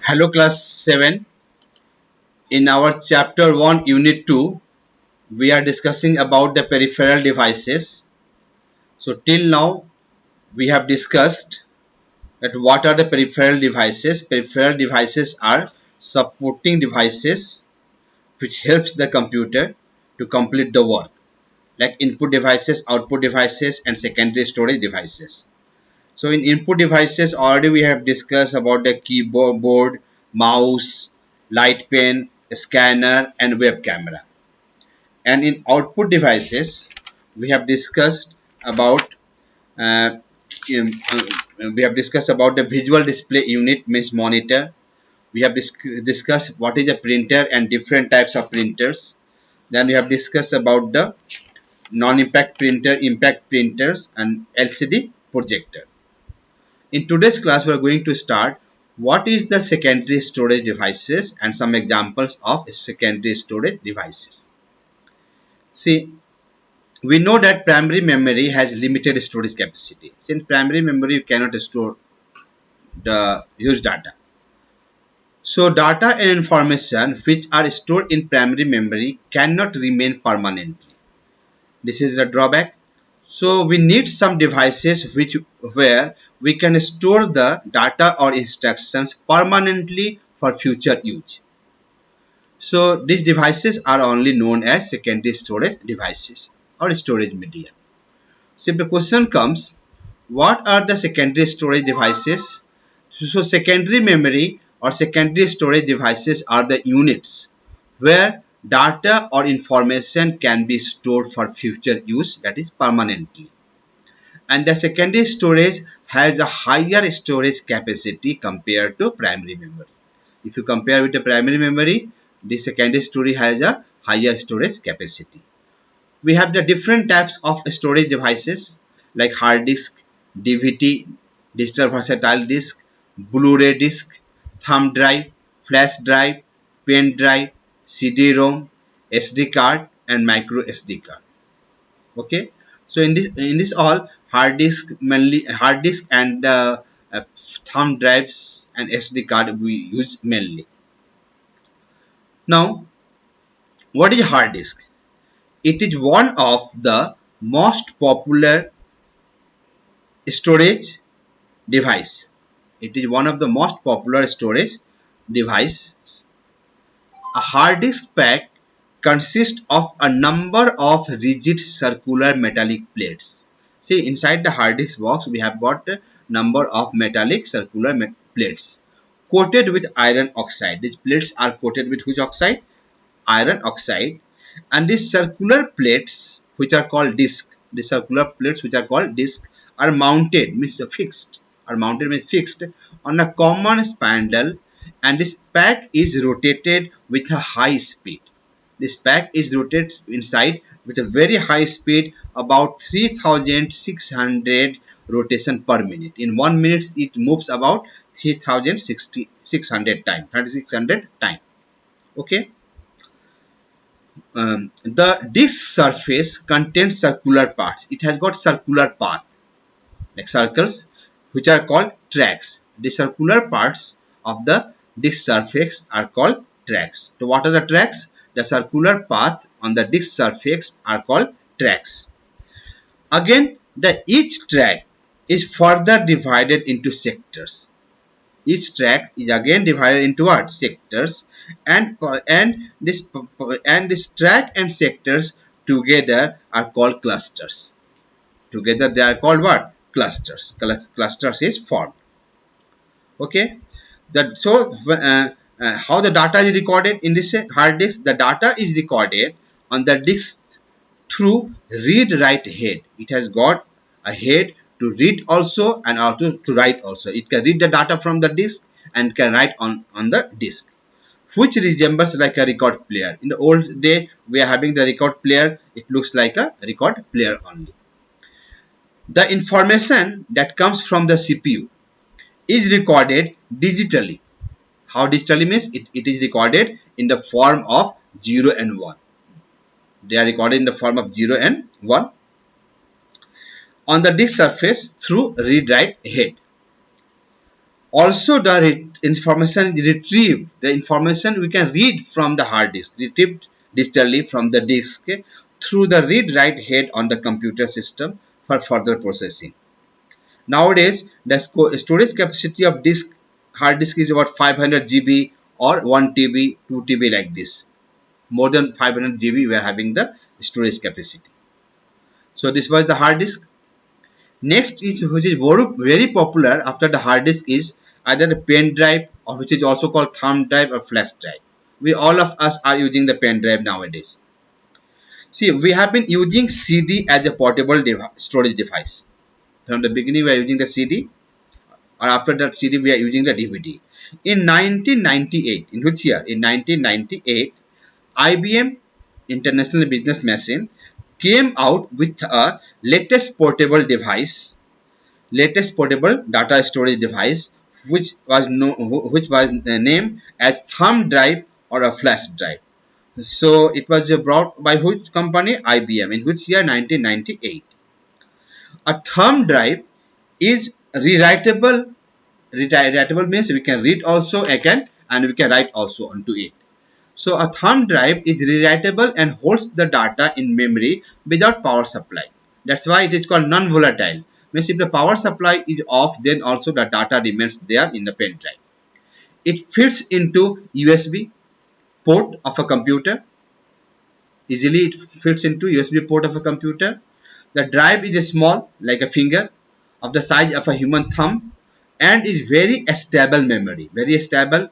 Hello class 7. In our chapter 1 unit 2 we are discussing about the peripheral devices. So till now we have discussed that what are the peripheral devices. Peripheral devices are supporting devices which helps the computer to complete the work, like input devices, output devices and secondary storage devices. So in input devices already we have discussed about the keyboard, mouse, light pen, scanner and web camera. And in output devices we have discussed about uh, the visual display unit, means monitor. We have discussed what is a printer and different types of printers. Then we have discussed about the non-impact printer, impact printers and LCD projector. In today's class, we are going to start what is the secondary storage devices and some examples of secondary storage devices. See, we know that primary memory has limited storage capacity. In primary memory, you cannot store the huge data. So, data and information which are stored in primary memory cannot remain permanently. This is a drawback. So we need some devices where we can store the data or instructions permanently for future use. So these devices are only known as secondary storage devices or storage media. So if the question comes, what are the secondary storage devices? So secondary memory or secondary storage devices are the units where data or information can be stored for future use, that is permanently. And the secondary storage has a higher storage capacity compared to primary memory. If you compare with the primary memory, the secondary storage has a higher storage capacity. We have the different types of storage devices like hard disk, DVD, digital versatile disk, Blu-ray disk, thumb drive, flash drive, pen drive, CD-ROM, SD card and micro SD card. Okay, so in this all hard disk and thumb drives and SD card we use mainly. Now, what is hard disk? It is one of the most popular storage device. It is one of the most popular storage devices. A hard disk pack consists of a number of rigid circular metallic plates. See, inside the hard disk box we have got a number of metallic circular plates coated with iron oxide. These plates are coated with which oxide? Iron oxide. And these circular plates which are called disk, the circular plates which are called disk are mounted, means fixed, on a common spindle, and this pack is rotated with a high speed. This pack is rotated inside with a very high speed, about 3600 rotation per minute. In 1 minute it moves about 3600 times, 3600 times. Okay. The disk surface contains circular parts. It has got circular path like circles which are called tracks. The circular parts of the disk surface are called tracks. So what are the tracks? The circular path on the disk surface are called tracks. Again, each track is further divided into sectors. Each track is again divided into what? Sectors, and this track and sectors together are called clusters. Together they are called what? Clusters. Clusters is formed. Okay. How the data is recorded in this hard disk? The data is recorded on the disk through read-write head. It has got a head to read also and also to write also. It can read the data from the disk and can write on the disk, which resembles like a record player. In the old day we are having the record player. It looks like a record player only. The information that comes from the CPU is recorded digitally. How digitally means? It is recorded in the form of 0 and 1. They are recorded in the form of 0 and 1 on the disk surface through read-write head. Also the information retrieved, the information we can read from the hard disk, retrieved digitally from the disk, okay, through the read write head on the computer system for further processing. Nowadays the storage capacity of disk hard disk is about 500 GB or 1 TB, 2 TB, like this. More than 500 GB we are having the storage capacity. So this was the hard disk. Next is, which is very popular after the hard disk, is either the pen drive, or which is also called thumb drive or flash drive. We all of us are using the pen drive nowadays. See, we have been using CD as a portable storage device. From the beginning we are using the CD, or after that CD we are using the DVD. In 1998, in which year? In 1998, IBM International Business Machine came out with a latest portable data storage device, which was named as thumb drive or a flash drive. So it was brought by which company? IBM. In which year? 1998. A thumb drive is rewritable. Rewritable means we can read also again and we can write also onto it. So a thumb drive is rewritable and holds the data in memory without power supply. That's why it is called non-volatile. Means if the power supply is off, then also the data remains there in the pen drive. It fits into USB port of a computer. Easily it fits into USB port of a computer. The drive is small, like a finger, of the size of a human thumb, and is very stable memory. Very stable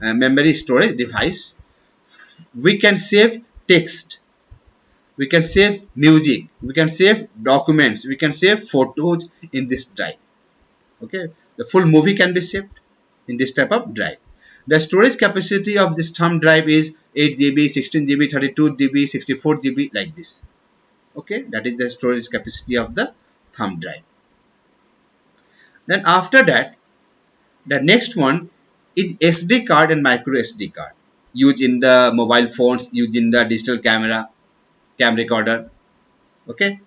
memory storage device. We can save text, we can save music, we can save documents, we can save photos in this drive. Okay, the full movie can be saved in this type of drive. The storage capacity of this thumb drive is 8 GB, 16 GB, 32 GB, 64 GB, like this. Okay, that is the storage capacity of the thumb drive. Then after that, the next one is SD card and micro SD card, used in the mobile phones, used in the digital camera, cam recorder. Okay,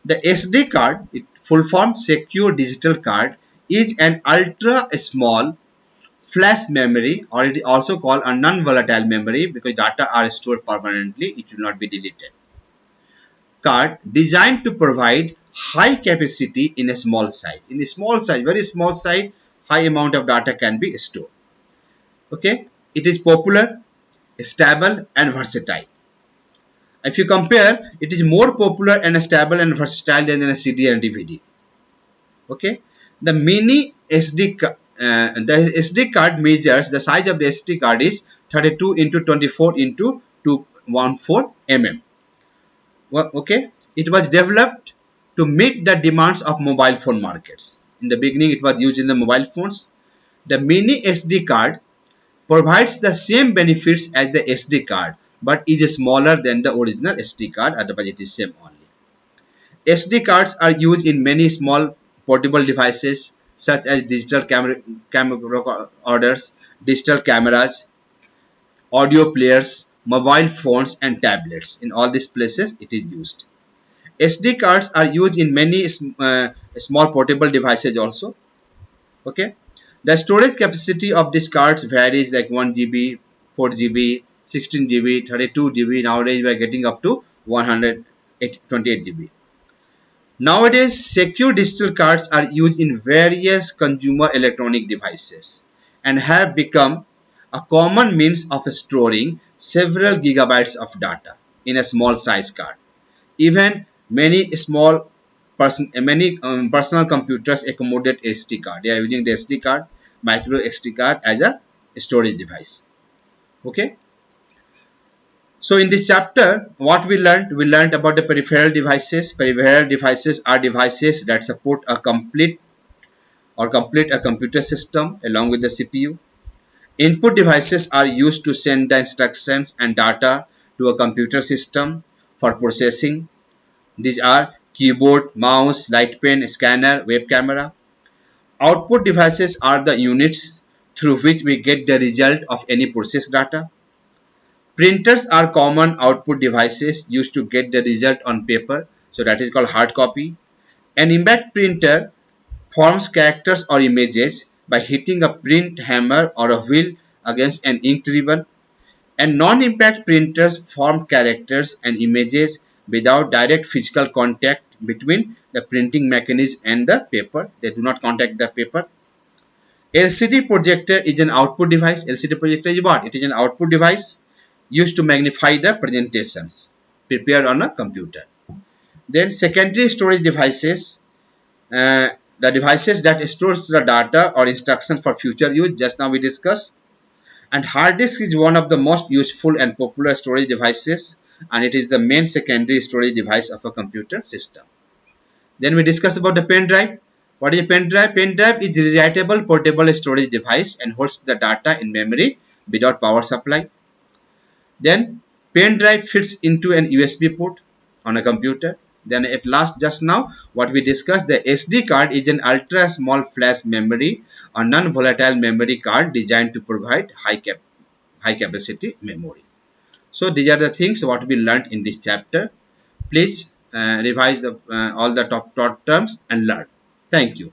the SD card, it full form secure digital card, is an ultra small flash memory, or it is also called a non-volatile memory because data are stored permanently, it will not be deleted. Card designed to provide high capacity in a small size. In a small size, very small size, high amount of data can be stored. Okay, it is popular, stable and versatile. If you compare, it is more popular and stable and versatile than a CD and DVD. Okay, the mini SD the SD card measures, the size of the SD card is 32 into 24 into 214 mm. Okay, it was developed to meet the demands of mobile phone markets. In the beginning, it was used in the mobile phones. The mini SD card provides the same benefits as the SD card, but is smaller than the original SD card, otherwise it is same only. SD cards are used in many small portable devices such as digital camera recorders, digital cameras, audio players, mobile phones and tablets. In all these places it is used. SD cards are used in many small portable devices also. Okay, the storage capacity of these cards varies, like 1 GB, 4 GB, 16 GB, 32 GB. Nowadays we are getting up to 128 GB. Nowadays, secure digital cards are used in various consumer electronic devices and have become a common means of storing several gigabytes of data in a small size card. Even many personal computers accommodate SD card. They are using the SD card, micro SD card as a storage device. Okay. So in this chapter, what we learned about the peripheral devices. Peripheral devices are devices that support a complete a computer system along with the CPU. Input devices are used to send the instructions and data to a computer system for processing. These are keyboard, mouse, light pen, scanner, web camera. Output devices are the units through which we get the result of any processed data. Printers are common output devices used to get the result on paper, so that is called hard copy. An impact printer forms characters or images by hitting a print hammer or a wheel against an ink ribbon, and non-impact printers form characters and images without direct physical contact between the printing mechanism and the paper. They do not contact the paper. LCD projector is an output device. LCD projector is what? It is an output device used to magnify the presentations prepared on a computer. Then secondary storage devices, the devices that stores the data or instruction for future use. Just now we discussed. And hard disk is one of the most useful and popular storage devices, and it is the main secondary storage device of a computer system. Then we discuss about the pen drive. What is a pen drive? Pen drive is a rewritable portable storage device and holds the data in memory without power supply. Then pen drive fits into an USB port on a computer. Then at last, just now what we discussed, the SD card is an ultra small flash memory or non-volatile memory card designed to provide high capacity memory. So these are the things what we learned in this chapter. Please revise all the top terms and learn. Thank you.